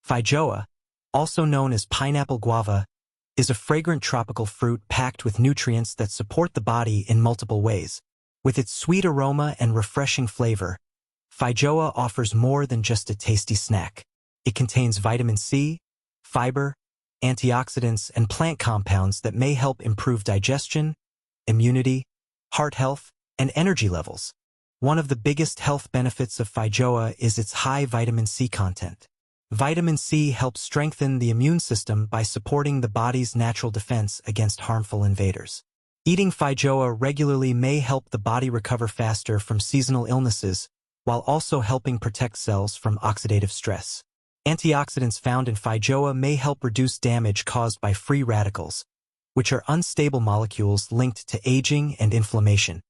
Feijoa, also known as pineapple guava, is a fragrant tropical fruit packed with nutrients that support the body in multiple ways. With its sweet aroma and refreshing flavor, Feijoa offers more than just a tasty snack. It contains vitamin C, fiber, antioxidants, and plant compounds that may help improve digestion, immunity, heart health, and energy levels. One of the biggest health benefits of Feijoa is its high vitamin C content. Vitamin C helps strengthen the immune system by supporting the body's natural defense against harmful invaders. Eating Feijoa regularly may help the body recover faster from seasonal illnesses, while also helping protect cells from oxidative stress. Antioxidants found in Feijoa may help reduce damage caused by free radicals, which are unstable molecules linked to aging and inflammation.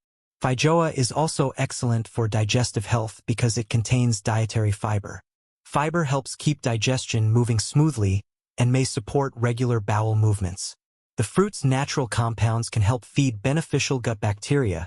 Feijoa is also excellent for digestive health because it contains dietary fiber. Fiber helps keep digestion moving smoothly and may support regular bowel movements. The fruit's natural compounds can help feed beneficial gut bacteria,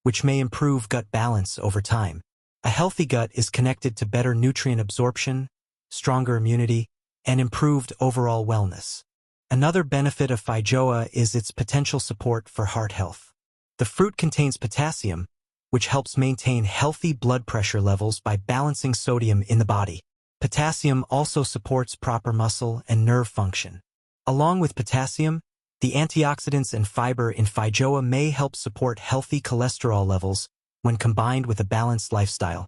which may improve gut balance over time. A healthy gut is connected to better nutrient absorption, stronger immunity, and improved overall wellness. Another benefit of Feijoa is its potential support for heart health. The fruit contains potassium, which helps maintain healthy blood pressure levels by balancing sodium in the body. Potassium also supports proper muscle and nerve function. Along with potassium, the antioxidants and fiber in Feijoa may help support healthy cholesterol levels when combined with a balanced lifestyle.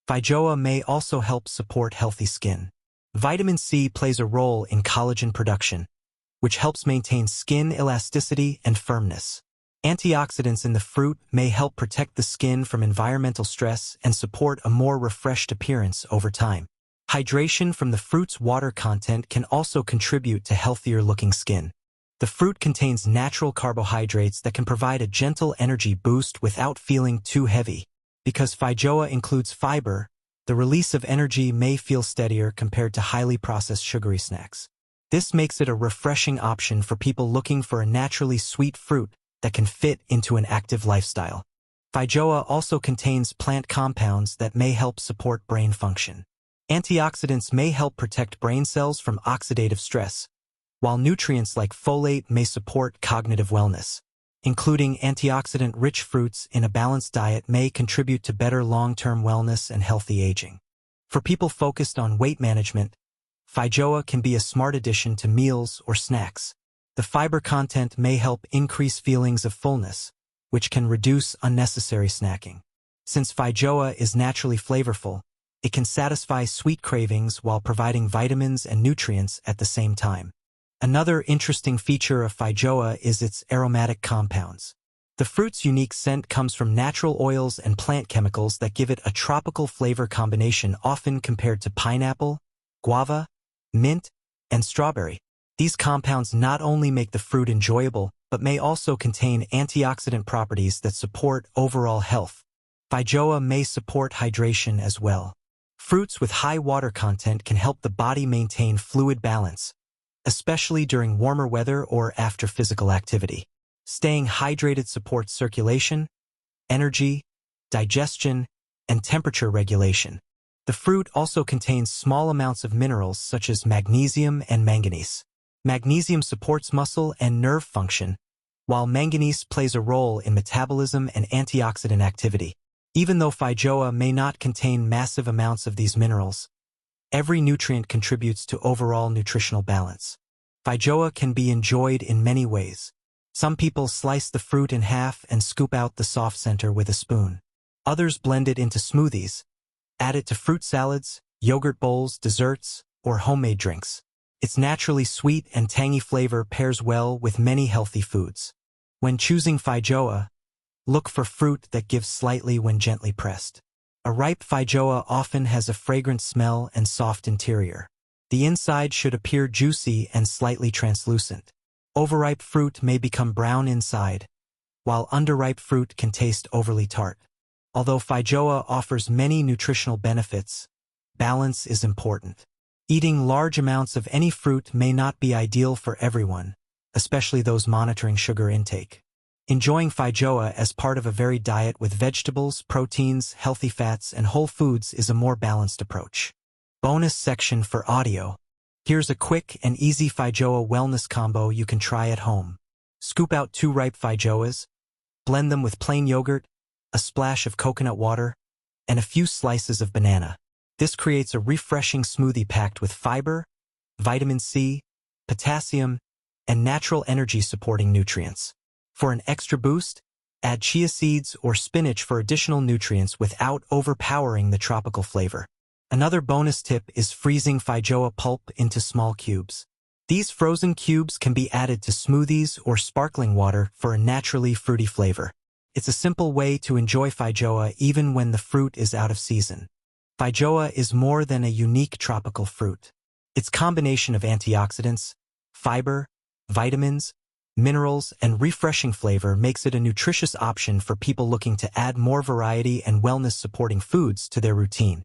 Feijoa may also help support healthy skin. Vitamin C plays a role in collagen production, which helps maintain skin elasticity and firmness. Antioxidants in the fruit may help protect the skin from environmental stress and support a more refreshed appearance over time. Hydration from the fruit's water content can also contribute to healthier-looking skin. The fruit contains natural carbohydrates that can provide a gentle energy boost without feeling too heavy. Because Feijoa includes fiber, the release of energy may feel steadier compared to highly processed sugary snacks. This makes it a refreshing option for people looking for a naturally sweet fruit that can fit into an active lifestyle. Feijoa also contains plant compounds that may help support brain function. Antioxidants may help protect brain cells from oxidative stress, while nutrients like folate may support cognitive wellness. Including antioxidant-rich fruits in a balanced diet may contribute to better long-term wellness and healthy aging. For people focused on weight management, Feijoa can be a smart addition to meals or snacks. The fiber content may help increase feelings of fullness, which can reduce unnecessary snacking. Since Feijoa is naturally flavorful, it can satisfy sweet cravings while providing vitamins and nutrients at the same time. Another interesting feature of Feijoa is its aromatic compounds. The fruit's unique scent comes from natural oils and plant chemicals that give it a tropical flavor combination often compared to pineapple, guava, mint, and strawberry. These compounds not only make the fruit enjoyable, but may also contain antioxidant properties that support overall health. Feijoa may support hydration as well. Fruits with high water content can help the body maintain fluid balance, especially during warmer weather or after physical activity. Staying hydrated supports circulation, energy, digestion, and temperature regulation. The fruit also contains small amounts of minerals such as magnesium and manganese. Magnesium supports muscle and nerve function, while manganese plays a role in metabolism and antioxidant activity. Even though Feijoa may not contain massive amounts of these minerals, every nutrient contributes to overall nutritional balance. Feijoa can be enjoyed in many ways. Some people slice the fruit in half and scoop out the soft center with a spoon. Others blend it into smoothies, add it to fruit salads, yogurt bowls, desserts, or homemade drinks. Its naturally sweet and tangy flavor pairs well with many healthy foods. When choosing Feijoa, look for fruit that gives slightly when gently pressed. A ripe Feijoa often has a fragrant smell and soft interior. The inside should appear juicy and slightly translucent. Overripe fruit may become brown inside, while underripe fruit can taste overly tart. Although Feijoa offers many nutritional benefits, balance is important. Eating large amounts of any fruit may not be ideal for everyone, especially those monitoring sugar intake. Enjoying Feijoa as part of a varied diet with vegetables, proteins, healthy fats, and whole foods is a more balanced approach. Bonus section for audio. Here's a quick and easy Feijoa wellness combo you can try at home. Scoop out 2 ripe Feijoas, blend them with plain yogurt, a splash of coconut water, and a few slices of banana. This creates a refreshing smoothie packed with fiber, vitamin C, potassium, and natural energy-supporting nutrients. For an extra boost, add chia seeds or spinach for additional nutrients without overpowering the tropical flavor. Another bonus tip is freezing Feijoa pulp into small cubes. These frozen cubes can be added to smoothies or sparkling water for a naturally fruity flavor. It's a simple way to enjoy Feijoa even when the fruit is out of season. Feijoa is more than a unique tropical fruit. Its combination of antioxidants, fiber, vitamins, minerals, and refreshing flavor makes it a nutritious option for people looking to add more variety and wellness-supporting foods to their routine.